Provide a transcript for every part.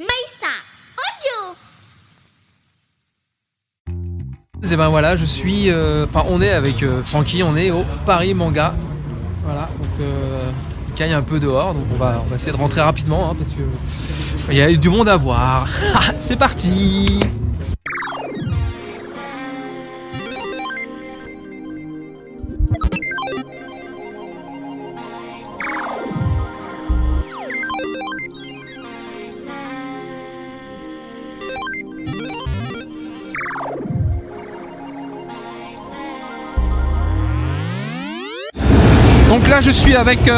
Maïssa Audio. Et ben voilà, je suis, on est avec Francky, on est au Paris Manga. Voilà, donc il caille un peu dehors, donc on va essayer de rentrer rapidement parce que il y a du monde à voir. C'est parti. Donc là je suis avec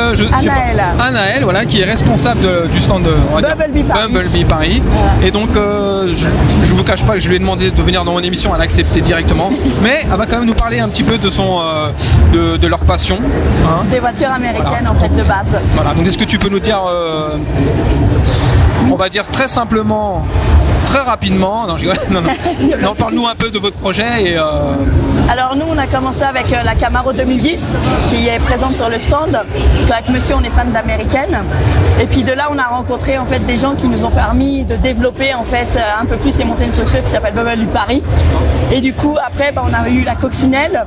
Anaël, voilà, qui est responsable du stand de Bumblebee Paris. Voilà. Et donc je vous cache pas que je lui ai demandé de venir dans mon émission, elle a accepté directement. Mais elle va quand même nous parler un petit peu de de leur passion. Hein. Des voitures américaines, voilà. En fait, de base. Voilà, donc est-ce que tu peux nous dire, on va dire très simplement, très rapidement, non, parle-nous un peu de votre projet et Alors nous on a commencé avec la Camaro 2010 qui est présente sur le stand, parce qu'avec monsieur on est fan d'américaine, et puis de là on a rencontré en fait des gens qui nous ont permis de développer en fait un peu plus et monter une structure qui s'appelle Bumblebee Paris. Et du coup après on a eu la coccinelle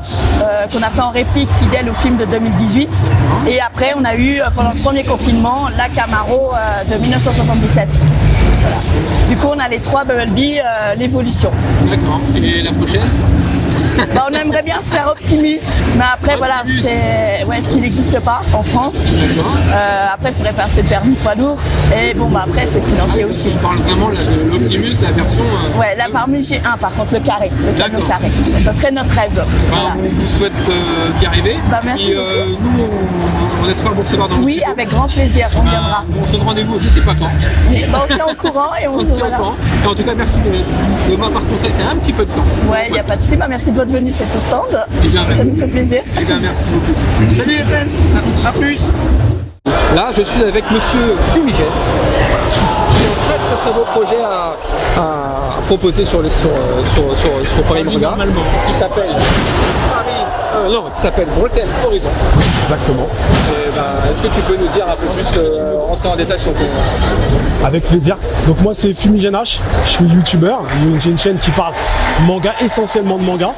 qu'on a fait en réplique fidèle au film de 2018, et après on a eu pendant le premier confinement la Camaro de 1977. Voilà. Du coup on a les trois Bumblebee, l'évolution. D'accord, et la prochaine? On aimerait bien se faire Optimus, mais après voilà, c'est ce qui n'existe pas en France. Après il faudrait passer le permis poids lourd, et bon après c'est financier aussi. On parle vraiment de l'Optimus, la version. Ouais, la parmi G1 par contre, le carré, le carré. Ça serait notre rêve. Voilà. On vous souhaite d'y arriver. Merci. Nous on espère vous recevoir dans le studio. Oui, avec grand plaisir, on viendra. On se donne rendez-vous, je sais pas quand. On se tient au courant et on se tient au courant. Et en tout cas merci de m'avoir consacré un petit peu de temps. Ouais, il n'y a pas de souci, merci de votre venue sur ce stand. Eh bien, ça nous fait plaisir. Eh bien, merci beaucoup. Salut les friends, à plus. Là, je suis avec monsieur Fumigène, qui a un très beau projet à proposer sur Paris Manga, qui s'appelle qui s'appelle Broken Horizon. Exactement. Est-ce que tu peux nous dire un peu plus, rentrer en détail sur ton... Avec plaisir. Donc moi c'est Fumigène H, je suis youtubeur, j'ai une chaîne qui parle manga, essentiellement de manga.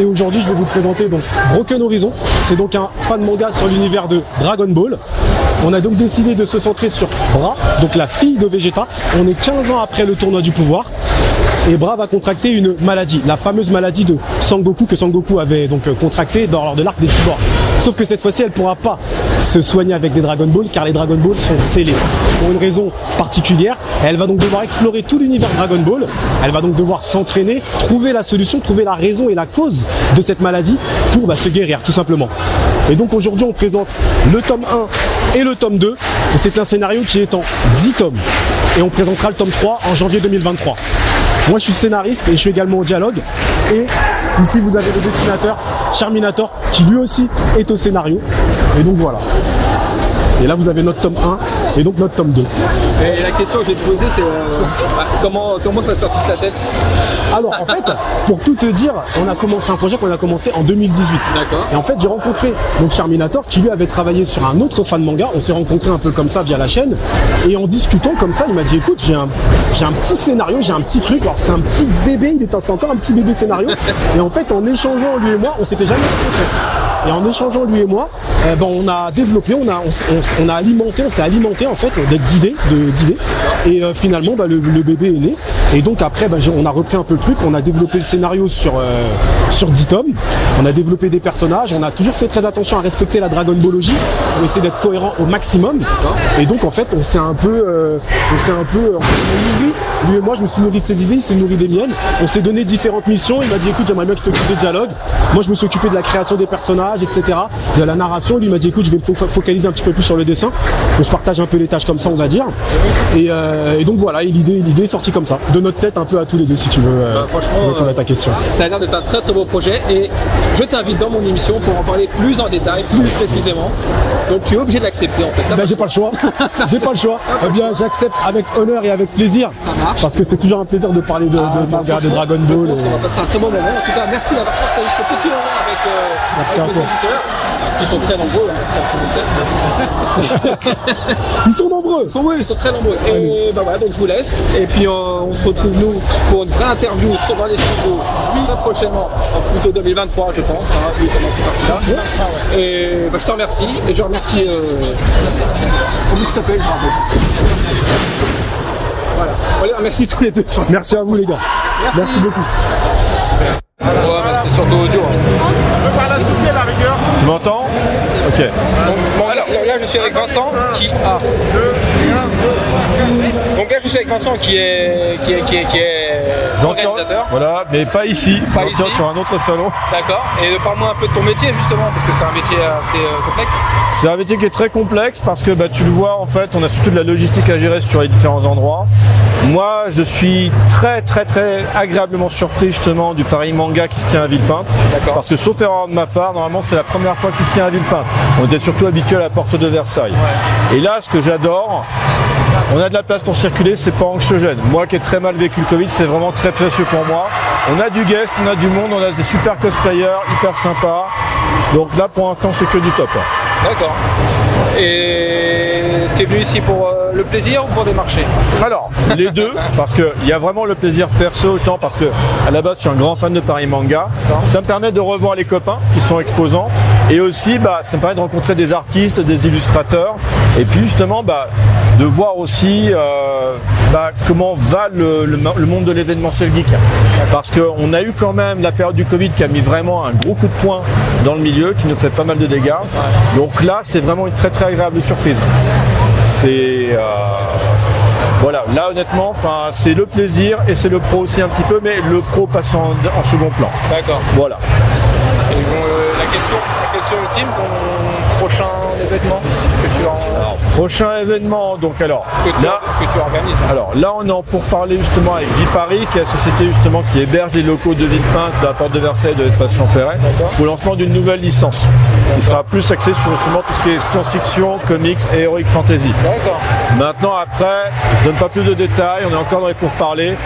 Et aujourd'hui je vais vous présenter donc Broken Horizon. C'est donc un fan manga sur l'univers de Dragon Ball. On a donc décidé de se centrer sur Bra, donc la fille de Vegeta. On est 15 ans après le tournoi du pouvoir. Et Bra va contracter une maladie, la fameuse maladie de Sangoku que Sangoku avait donc contracté lors de l'arc des cyborgs. Sauf que cette fois-ci, elle ne pourra pas se soigner avec des Dragon Ball, car les Dragon Ball sont scellés. Pour une raison particulière, elle va donc devoir explorer tout l'univers Dragon Ball. Elle va donc devoir s'entraîner, trouver la solution, trouver la raison et la cause de cette maladie pour se guérir, tout simplement. Et donc aujourd'hui, on présente le tome 1 et le tome 2. Et c'est un scénario qui est en 10 tomes. Et on présentera le tome 3 en janvier 2023. Moi je suis scénariste et je suis également au dialogue. Et ici vous avez le dessinateur Charminator qui lui aussi est au scénario. Et donc voilà. Et là vous avez notre tome 1 et donc notre tome 2. Et la question que je vais te poser c'est comment ça sortit de ta tête? Alors en fait, pour tout te dire, on a commencé un projet qu'on a commencé en 2018. D'accord. Et en fait j'ai rencontré donc Charminator qui lui avait travaillé sur un autre fan manga. On s'est rencontrés un peu comme ça via la chaîne. Et en discutant comme ça, il m'a dit écoute, j'ai un petit scénario, j'ai un petit truc. Alors c'était un petit bébé, c'était encore un petit bébé scénario. Et en fait en échangeant lui et moi, on s'était jamais rencontrés. Et en échangeant lui et moi, on a développé, on s'est alimenté en fait d'idées. Et finalement le bébé est né. Et donc après on a repris un peu le truc, on a développé le scénario sur 10 tomes, on a développé des personnages, on a toujours fait très attention à respecter la Dragon Ballogie pour essayer d'être cohérent au maximum. Et donc en fait on s'est un peu nourri, lui et moi je me suis nourri de ses idées, il s'est nourri des miennes, on s'est donné différentes missions, il m'a dit écoute j'aimerais bien que tu t'occupes des dialogues, moi je me suis occupé de la création des personnages, etc., de la narration, lui il m'a dit écoute je vais me focaliser un petit peu plus sur le dessin, on se partage un peu les tâches comme ça on va dire, et donc voilà, l'idée est sortie comme ça, de notre tête un peu à tous les deux si tu veux répondre à ta question. Ça a l'air d'être un très beau projet et je t'invite dans mon émission pour en parler plus en détail, plus précisément. Donc tu es obligé de l'accepter en fait. Ben, j'ai pas le choix. J'ai pas le choix. Eh bien, j'accepte avec honneur et avec plaisir. Ça marche. Parce que c'est toujours un plaisir de parler de manga, de Dragon Je Ball. pense qu'on va passer un très bon moment. En tout cas, merci d'avoir partagé ce petit moment avec, Merci avec à nos toi. auditeurs, qui sont très nombreux. Ils sont nombreux. Ils sont très nombreux. Et bah voilà, donc je vous laisse. Et puis on se retrouve nous pour une vraie interview sur dans les studios très prochainement, plutôt 2023 je pense, hein, vu comment c'est parti là. Et bah, je te remercie et je remercie comment tu t'appelles, je rappelle. Voilà, merci tous les deux. Merci à vous les gars. Merci beaucoup. Ouais, mais c'est surtout audio. Hein. Tu m'entends? Ok. Bon, alors là je suis avec Vincent qui a. Donc là je suis avec Vincent qui est organisateur. Voilà, mais pas ici. Pas J'en tiens ici. sur un autre salon. D'accord. Et parle-moi un peu de ton métier justement parce que c'est un métier assez complexe. C'est un métier qui est très complexe parce que tu le vois en fait, on a surtout de la logistique à gérer sur les différents endroits. Moi, je suis très agréablement surpris justement du Paris Manga qui se tient à Villepinte. D'accord. Parce que sauf erreur de ma part, normalement c'est la première fois qu'il se tient à Villepinte. On était surtout habitué à la porte de Versailles. Ouais. Et là, ce que j'adore, on a de la place pour circuler, c'est pas anxiogène. Moi qui ai très mal vécu le Covid, c'est vraiment très précieux pour moi. On a du guest, on a du monde, on a des super cosplayers, hyper sympas. Donc là, pour l'instant, c'est que du top. D'accord. Et t'es venu ici pour le plaisir ou pour des marchés? Alors, les deux, parce que il y a vraiment le plaisir perso, autant parce que à la base, je suis un grand fan de Paris Manga. Ça me permet de revoir les copains qui sont exposants, et aussi, ça me permet de rencontrer des artistes, des illustrateurs, et puis justement, de voir aussi comment va le monde de l'événementiel geek. Parce qu'on a eu quand même la période du Covid qui a mis vraiment un gros coup de poing dans le milieu, qui nous fait pas mal de dégâts. Donc là, c'est vraiment une très agréable surprise. C'est voilà, là honnêtement, c'est le plaisir et c'est le pro aussi un petit peu, mais le pro passe en second plan. D'accord. Voilà. Et la question ultime, ton prochain événement que tu Prochain événement, donc que tu organises. Alors là, on est en pourparlers justement avec Viparis, qui est la société justement qui héberge les locaux de Villepinte, de la porte de Versailles, de l'espace Champéret, pour le lancement d'une nouvelle licence qui sera plus axée sur justement tout ce qui est science-fiction, comics et heroic fantasy. D'accord. Maintenant, après, je donne pas plus de détails, on est encore dans les pourparlers.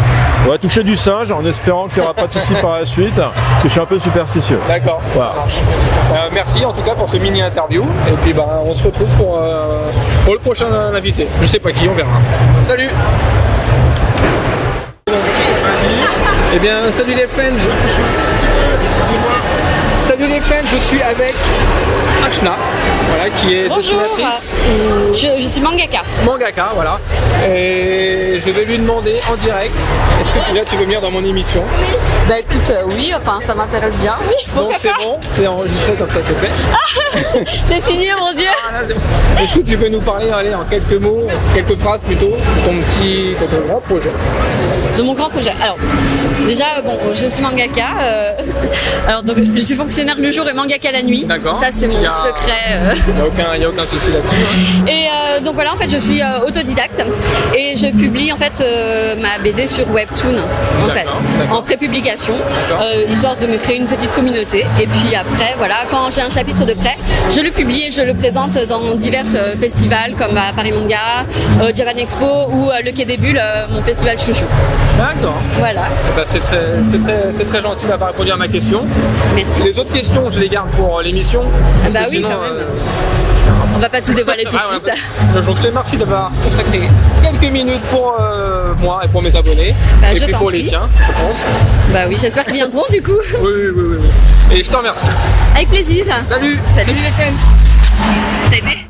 On va toucher du singe en espérant qu'il n'y aura pas de soucis par la suite, que je suis un peu superstitieux. D'accord. Voilà. Merci en tout cas pour ce mini interview. Et puis on se retrouve pour le prochain invité. Je sais pas qui, on verra. Salut. Eh bien, salut les friends. Salut les friends, je suis avec Archna, voilà, qui est dessinatrice. Je suis mangaka. Mangaka, voilà. Et je vais lui demander en direct, est-ce que déjà tu veux venir dans mon émission? Bah écoute, oui, ça m'intéresse bien. Oui, donc c'est bon, c'est enregistré comme ça, c'est fait. C'est signé, mon Dieu. Voilà, c'est bon. Est-ce que tu peux nous parler, allez, en quelques mots, quelques phrases plutôt, de ton grand projet? De mon grand projet. Alors, déjà, je suis mangaka. Alors, donc, je suis fonctionnaire le jour et mangaka la nuit. D'accord. Ça, c'est mon secret. Il n'y a aucun souci là-dessus. Hein. Et donc voilà, en fait, je suis autodidacte et je publie en fait ma BD sur Webtoon, en fait, en prépublication, histoire de me créer une petite communauté. Et puis après, voilà, quand j'ai un chapitre de prêt, je le publie et je le présente dans divers festivals comme à Paris Manga, Japan Expo ou le Quai des Bulles, mon festival chouchou. D'accord. Voilà. C'est très gentil d'avoir répondu à ma question. Merci. Les autres questions, je les garde pour l'émission. Bah oui, sinon, quand même. On va pas tout dévoiler tout de suite. Donc je te remercie d'avoir consacré quelques minutes pour moi et pour mes abonnés. Et puis pour les tiens, je pense. Bah oui, j'espère qu'ils viendront du coup. Oui. Et je te remercie. Avec plaisir. Salut les friends. Ça a été ?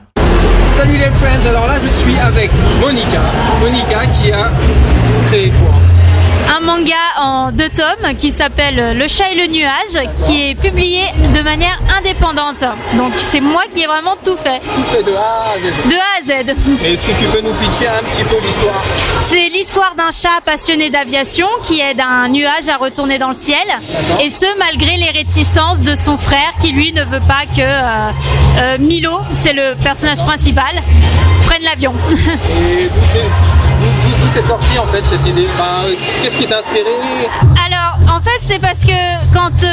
Salut les friends, alors là je suis avec Monica qui a créé quoi? Un manga en 2 tomes qui s'appelle Le Chat et le Nuage, qui est publié de manière indépendante. Donc c'est moi qui ai vraiment tout fait. Tout fait de A à Z. De A à Z. Et est-ce que tu peux nous pitcher un petit peu l'histoire? C'est l'histoire d'un chat passionné d'aviation qui aide un nuage à retourner dans le ciel. Et ce, malgré les réticences de son frère qui lui ne veut pas que Milo, c'est le personnage principal, prenne l'avion. Et d'où c'est sorti en fait cette idée? Qu'est-ce qui t'a inspiré? Alors, en fait, c'est parce que quand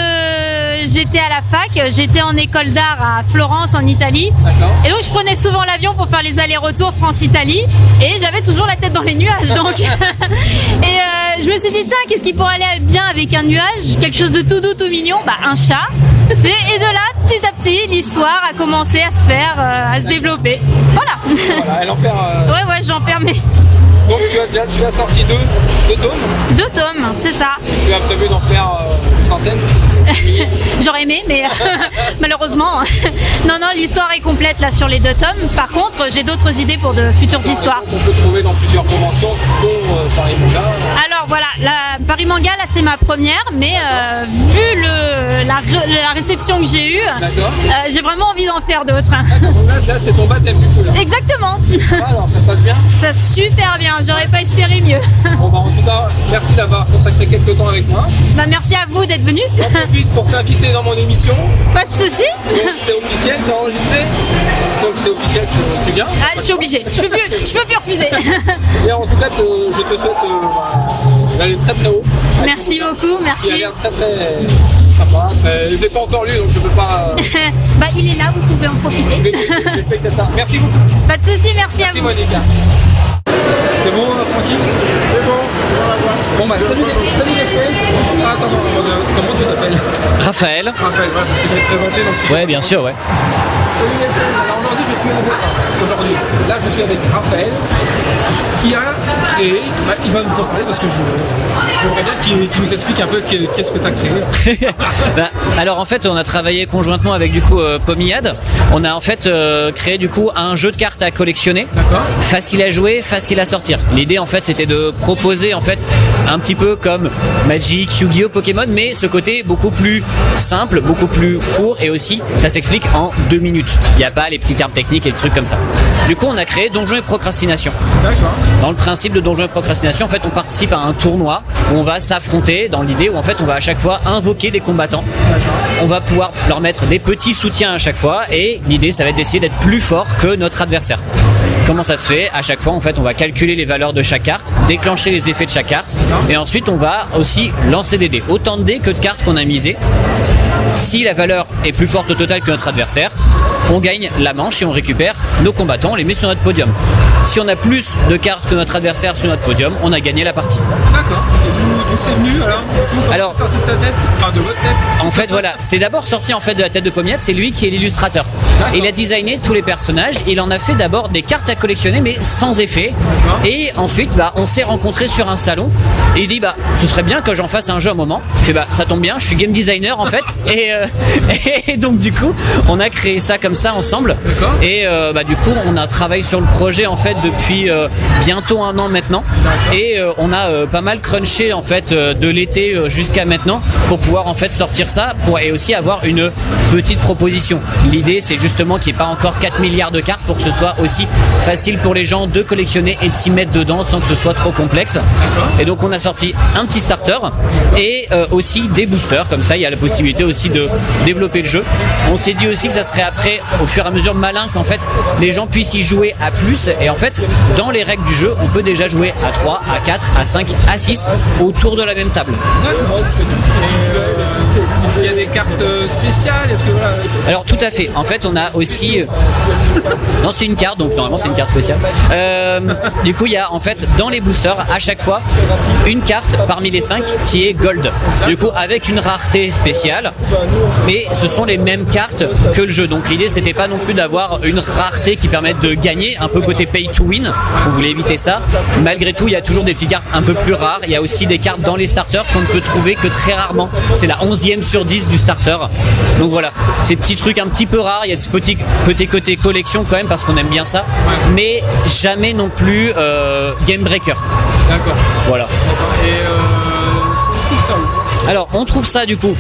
j'étais à la fac, j'étais en école d'art à Florence, en Italie. D'accord. Et donc, je prenais souvent l'avion pour faire les allers-retours France-Italie. Et j'avais toujours la tête dans les nuages. Donc, et je me suis dit, tiens, qu'est-ce qui pourrait aller bien avec un nuage? Quelque chose de tout doux, tout mignon? Bah, un chat. Et de là, petit à petit, l'histoire a commencé à se faire, à se développer. Voilà. Voilà, elle en perd. Ouais, j'en perds mes Donc tu as sorti deux tomes. 2 tomes, c'est ça. Tu as prévu d'en faire une centaine. J'aurais aimé, mais malheureusement. Non, l'histoire est complète là sur les 2 tomes. Par contre, j'ai d'autres idées pour de futures histoires. On peut trouver dans plusieurs conventions, dont Paris Manga. Alors voilà, la Paris Manga, là c'est ma première, mais vu la réception que j'ai eue, j'ai vraiment envie d'en faire d'autres. Là c'est ton baptême du feu là. Exactement. Alors ça se passe bien? Ça super bien, j'aurais pas espéré mieux. Bon bah en tout cas, merci d'avoir consacré quelques temps avec moi. Bah merci à vous d'être venu. J'en profite pour t'inviter dans mon émission. Pas de souci. Donc c'est officiel, c'est enregistré. Donc c'est officiel, tu viens. Ah, je suis obligée, je peux plus refuser. Et en tout cas, je te souhaite d'aller très très haut. Merci beaucoup, Il a merci. l'air très très sympa. Je l'ai pas encore lu, donc je peux pas. Bah il est là, vous pouvez en profiter. Je vais que ça. Merci beaucoup. Pas de souci, merci à Merci vous. Monica. C'est bon, Francky? C'est bon. Bon bah salut les frères. Ah, attends, comment tu t'appelles? Raphaël. Raphaël, ouais, parce que je vais te présenter donc si Ouais, bien sûr, ouais. Salut les frères. Alors je suis avec Raphaël qui a créé, il va nous en parler parce que je voudrais bien qu'il nous explique un peu qu'est-ce que tu as créé. Alors en fait on a travaillé conjointement avec du coup Pommillade. On a en fait créé du coup un jeu de cartes à collectionner. D'accord. Facile à jouer, facile à sortir. L'idée en fait c'était de proposer en fait un petit peu comme Magic, Yu-Gi-Oh, Pokémon, mais ce côté beaucoup plus simple, beaucoup plus court et aussi ça s'explique en 2 minutes. Il n'y a pas les petits termes techniques et les trucs comme ça. Du coup on a créé Donjons et Procrastination. D'accord. Dans le principe de Donjons et Procrastination, en fait, on participe à un tournoi où on va s'affronter dans l'idée où en fait, on va à chaque fois invoquer des combattants. On va pouvoir leur mettre des petits soutiens à chaque fois et l'idée, ça va être d'essayer d'être plus fort que notre adversaire. Comment ça se fait? À chaque fois, en fait, on va calculer les valeurs de chaque carte, déclencher les effets de chaque carte et ensuite, on va aussi lancer des dés. Autant de dés que de cartes qu'on a misées. Si la valeur est plus forte au total que notre adversaire, on gagne la manche et on récupère nos combattants, on les met sur notre podium. Si on a plus de cartes que notre adversaire sur notre podium, on a gagné la partie. D'accord. Et d'où c'est venu alors? C'est sorti de ta tête? Enfin de votre tête? En fait voilà, c'est d'abord sorti en fait de la tête de Pommillade, c'est lui qui est l'illustrateur. Il a designé tous les personnages, il en a fait d'abord des cartes à collectionner mais sans effet. Et ensuite on s'est rencontrés sur un salon et il dit ce serait bien que j'en fasse un jeu à un moment. Il fait ça tombe bien, je suis game designer en fait et donc du coup on a créé ça comme ça ensemble. Et du coup on a travaillé sur le projet en fait depuis bientôt 1 an maintenant et on a pas mal crunché en fait de l'été jusqu'à maintenant pour pouvoir en fait sortir ça et aussi avoir une petite proposition. L'idée c'est justement qu'il n'y ait pas encore 4 milliards de cartes pour que ce soit aussi facile pour les gens de collectionner et de s'y mettre dedans sans que ce soit trop complexe. Et donc on a sorti un petit starter et aussi des boosters, comme ça il y a la possibilité aussi de développer le jeu. On s'est dit aussi que ça serait après au fur et à mesure malin qu'en fait les gens puissent y jouer à plus et en fait dans les règles du jeu on peut déjà jouer à 3, à 4, à 5, à 6 autour de la même table. D'accord. Est-ce qu'il y a des cartes spéciales? Alors tout à fait. En fait on a aussi non c'est une carte donc normalement c'est une carte spéciale. Du coup il y a en fait dans les boosters à chaque fois une carte parmi les 5 qui est gold. Du coup avec une rareté spéciale mais ce sont les mêmes cartes que le jeu. Donc l'idée c'était pas non plus d'avoir une rareté qui permette de gagner, un peu côté pay to win. On voulait éviter ça. Malgré tout il y a toujours des petites cartes un peu plus rares. Il y a aussi des cartes dans les starters qu'on ne peut trouver que très rarement. C'est la 11e sur 10 du starter. Donc voilà, ces petits trucs un petit peu rares. Il y a des petits côté collection quand même parce qu'on aime bien ça. Mais jamais non plus game breaker. D'accord. Voilà. Et c'est tout ça. Alors on trouve ça du coup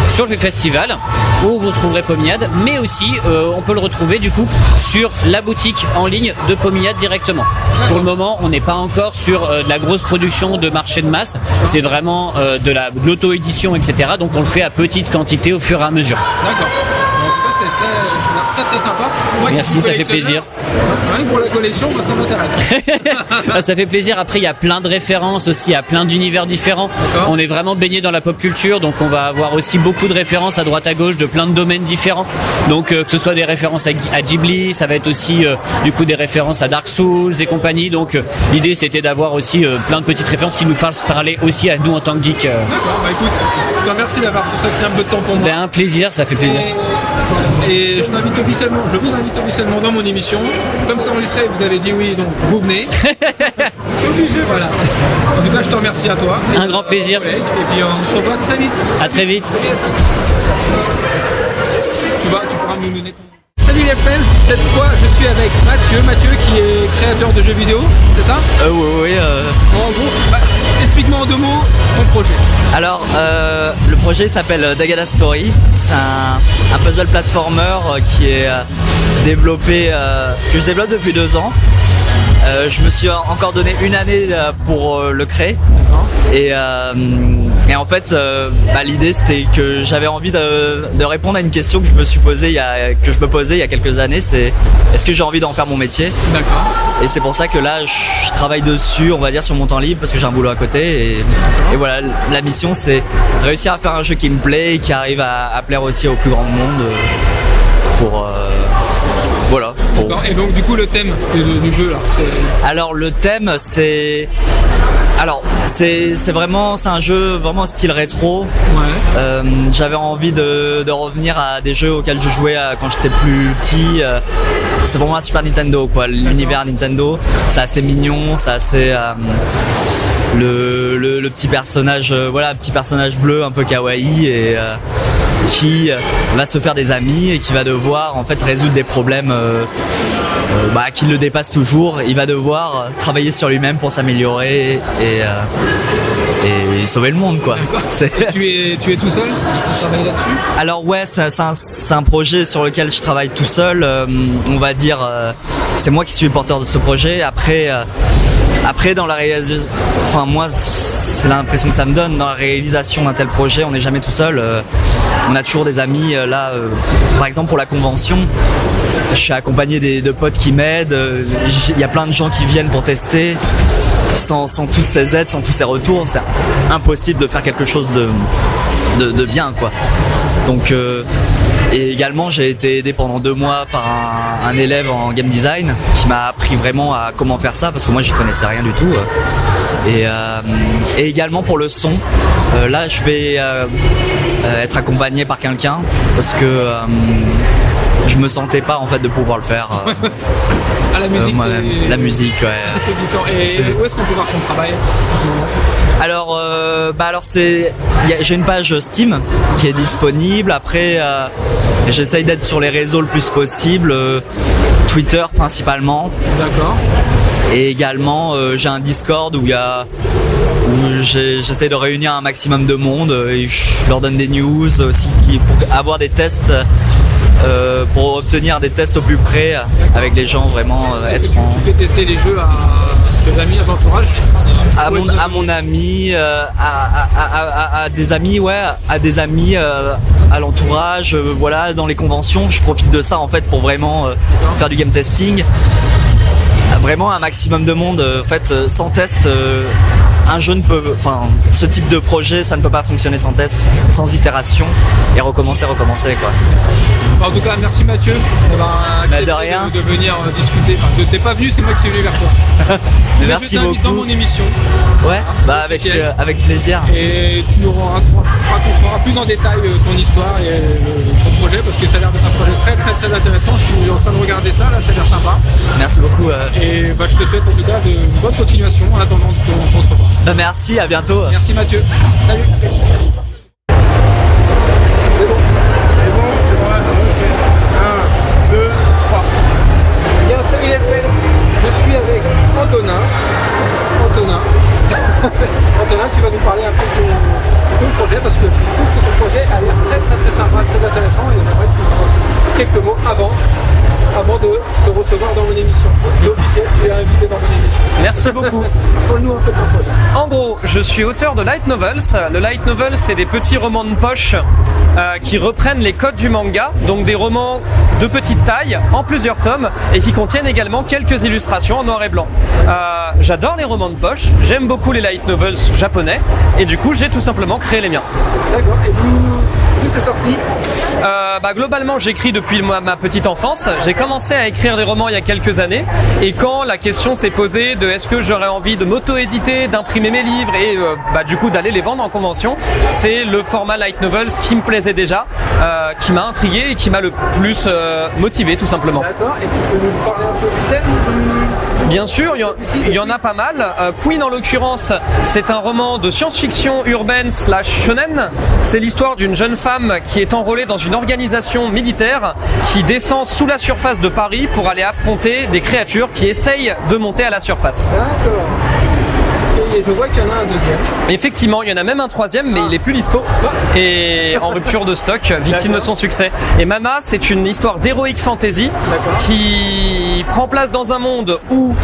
sur le festival où vous trouverez Pommillade, mais aussi on peut le retrouver du coup sur la boutique en ligne de Pommillade directement. Pour le moment on n'est pas encore sur de la grosse production de marché de masse, c'est vraiment de l'auto-édition etc. Donc on le fait à petite quantité au fur et à mesure. D'accord. Donc ça c'est très sympa. Moi, merci, ça fait plaisir. Ouais, pour la collection, moi ça m'intéresse. Ça fait plaisir. Après, il y a plein de références aussi, à plein d'univers différents. On est vraiment baigné dans la pop culture, donc on va avoir aussi beaucoup de références à droite à gauche de plein de domaines différents. Donc que ce soit des références à Ghibli, ça va être aussi du coup des références à Dark Souls et compagnie. Donc l'idée c'était d'avoir aussi plein de petites références qui nous fassent parler aussi à nous en tant que geeks. D'accord, bah écoute, je te remercie d'avoir consacré un peu de temps pour moi. Ben, un plaisir, ça fait plaisir. Et je vous invite officiellement dans mon émission. Comme c'est enregistré, vous avez dit oui, donc vous venez. Je suis obligé, voilà. En tout cas, je te remercie à toi. Un grand plaisir. Et puis on se revoit très vite. À très vite. Tu pourras me donner ton... Salut les friends, cette fois je suis avec Mathieu qui est créateur de jeux vidéo, c'est ça? Oui. Bon, en gros, explique-moi en 2 mots ton projet. Alors, le projet s'appelle Dagada Story. C'est un puzzle platformer qui est développé, que je développe depuis 2 ans. Je me suis encore donné 1 année pour le créer. Et en fait, l'idée c'était que j'avais envie de répondre à une question que je me posais il y a quelques années. C'est est-ce que j'ai envie d'en faire mon métier? D'accord. Et c'est pour ça que là, je travaille dessus, on va dire sur mon temps libre parce que j'ai un boulot à côté. Et voilà, la mission c'est réussir à faire un jeu qui me plaît et qui arrive à plaire aussi au plus grand monde. Voilà. D'accord. Et donc du coup le thème du jeu là, c'est... Alors le thème c'est un jeu vraiment style rétro. Ouais. J'avais envie de revenir à des jeux auxquels je jouais quand j'étais plus petit. C'est vraiment un Super Nintendo quoi, l'univers Nintendo. C'est assez mignon, c'est assez le petit personnage, petit personnage bleu un peu kawaii et qui va se faire des amis et qui va devoir en fait résoudre des problèmes qui le dépassent toujours. Il va devoir travailler sur lui-même pour s'améliorer et sauver le monde quoi. Tu es tout seul? Tu travailles là-dessus? Alors ouais, c'est un projet sur lequel je travaille tout seul. On va dire, c'est moi qui suis le porteur de ce projet. Après dans la réalisation, moi c'est l'impression que ça me donne, dans la réalisation d'un tel projet, on n'est jamais tout seul. On a toujours des amis là. Par exemple pour la convention, je suis accompagné de potes qui m'aident. Il y a plein de gens qui viennent pour tester. Sans tous ces aides, sans tous ces retours, c'est impossible de faire quelque chose de bien quoi. Donc et également j'ai été aidé pendant 2 mois par un élève en game design qui m'a appris vraiment à comment faire ça parce que moi j'y connaissais rien du tout. Et également pour le son, là je vais être accompagné par quelqu'un parce que je me sentais pas en fait de pouvoir le faire. La musique, la musique, ouais. C'est un truc différent. Et où est-ce qu'on peut voir ton travail en ce moment? Alors j'ai une page Steam qui est disponible. Après, j'essaye d'être sur les réseaux le plus possible, Twitter principalement. D'accord. Et également, j'ai un Discord où j'essaie de réunir un maximum de monde. Et je leur donne des news aussi pour avoir des tests. Pour obtenir des tests au plus près avec les gens vraiment être Tu fais tester les jeux à tes amis, à ton entourage? À mon ami, à des amis, ouais, à des amis, à l'entourage, voilà, dans les conventions. Je profite de ça en fait pour vraiment faire du game testing. Vraiment un maximum de monde. En fait, sans test, un jeu ce type de projet, ça ne peut pas fonctionner sans test, sans itération et recommencer quoi. En tout cas, merci Mathieu d'avoir accepté de venir discuter. Enfin, t'es pas venu, c'est moi qui suis venu vers toi. Merci beaucoup. Dans mon émission. Ouais, avec plaisir. Et tu nous raconteras plus en détail ton histoire et ton projet parce que ça a l'air d'être un projet très très très intéressant. Je suis en train de regarder ça, là, ça a l'air sympa. Merci beaucoup. Et je te souhaite en tout cas de bonne continuation en attendant qu'on se revoie. Merci, à bientôt. Merci Mathieu. Salut. Salut les friends, je suis avec Antonin. Antonin, tu vas nous parler un peu de ton projet parce que je trouve que ton projet a l'air très très très sympa, très intéressant et j'aimerais que tu nous fasses quelques mots avant de te recevoir dans mon émission. C'est officiel, tu es invité dans mon émission. Merci beaucoup. Parle-nous un peu de ton projet. En gros, je suis auteur de light novels. Le light novel, c'est des petits romans de poche qui reprennent les codes du manga, donc des romans de petite taille, en plusieurs tomes, et qui contiennent également quelques illustrations en noir et blanc. J'adore les romans de poche, j'aime beaucoup les light novels japonais, et du coup, j'ai tout simplement créé les miens. D'accord. Et d'où c'est sorti? Globalement, j'écris depuis ma petite enfance. J'ai commencé à écrire des romans il y a quelques années, et quand la question s'est posée de est-ce que j'aurais envie de m'auto-éditer, d'imprimer mes livres et du coup d'aller les vendre en convention, c'est le format light novels qui me plaisait déjà, qui m'a intrigué et qui m'a le plus motivé tout simplement. D'accord. Et tu peux nous parler un peu du thème? Bien sûr, il y en a pas mal. Queen en l'occurrence, c'est un roman de science-fiction urbaine / shonen. C'est l'histoire d'une jeune femme qui est enrôlée dans une organisation militaire qui descend sous la surface de Paris pour aller affronter des créatures qui essayent de monter à la surface. D'accord. Et je vois qu'il y en a un deuxième. Effectivement, il y en a même un troisième, mais il est plus dispo et en rupture de stock, victime de son succès. Et Mana, c'est une histoire d'heroic fantasy qui prend place dans un monde où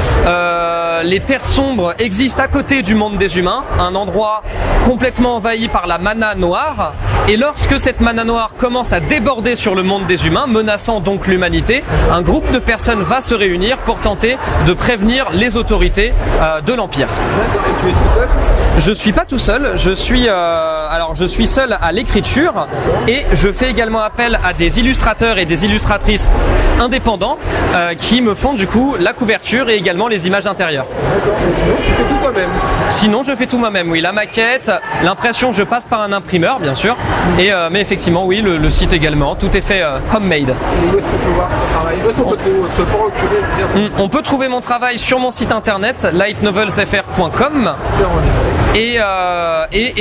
les terres sombres existent à côté du monde des humains, un endroit complètement envahi par la mana noire. Et lorsque cette mana noire commence à déborder sur le monde des humains, menaçant donc l'humanité, un groupe de personnes va se réunir pour tenter de prévenir les autorités de l'Empire. D'accord. Et tu es tout seul? Je suis pas tout seul, je suis seul à l'écriture et je fais également appel à des illustrateurs et des illustratrices indépendants qui me font du coup la couverture et également les images intérieures. D'accord, mais sinon tu fais tout toi-même? Sinon je fais tout moi-même, oui, la maquette, l'impression je passe par un imprimeur bien sûr, mais effectivement oui, le site également, tout est fait homemade. Et où est-ce qu'on peut voir ton travail? Où est-ce qu'on peut se procurer? On peut trouver mon travail sur mon site internet lightnovelsfr.com et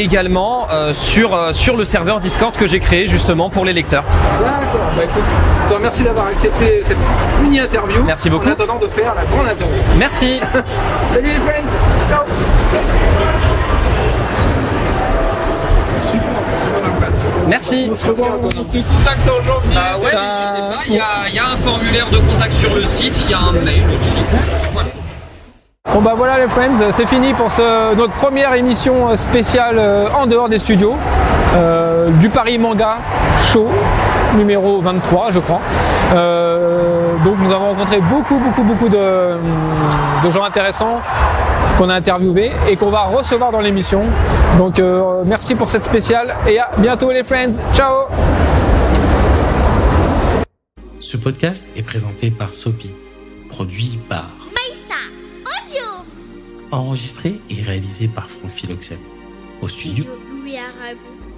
également sur le serveur Discord que j'ai créé justement pour les lecteurs. D'accord, écoute, je te remercie d'avoir accepté cette mini-interview. Merci beaucoup. En attendant de faire la grande interview. Merci. Salut les friends. Ciao. Super, c'est dans la place. Merci. On se revoit, on te contacte en janvier. Ouais, n'hésitez pas, il y a un formulaire de contact sur le site, il y a un mail aussi. Voilà. Bon voilà les friends, c'est fini pour notre première émission spéciale en dehors des studios du Paris Manga Show numéro 23 je crois. Donc nous avons rencontré beaucoup de gens intéressants qu'on a interviewés et qu'on va recevoir dans l'émission. Donc merci pour cette spéciale et à bientôt les friends. Ciao. Ce podcast est présenté par Sopi, produit par enregistré et réalisé par Franck Philoxène. Au studio Louis Arabou.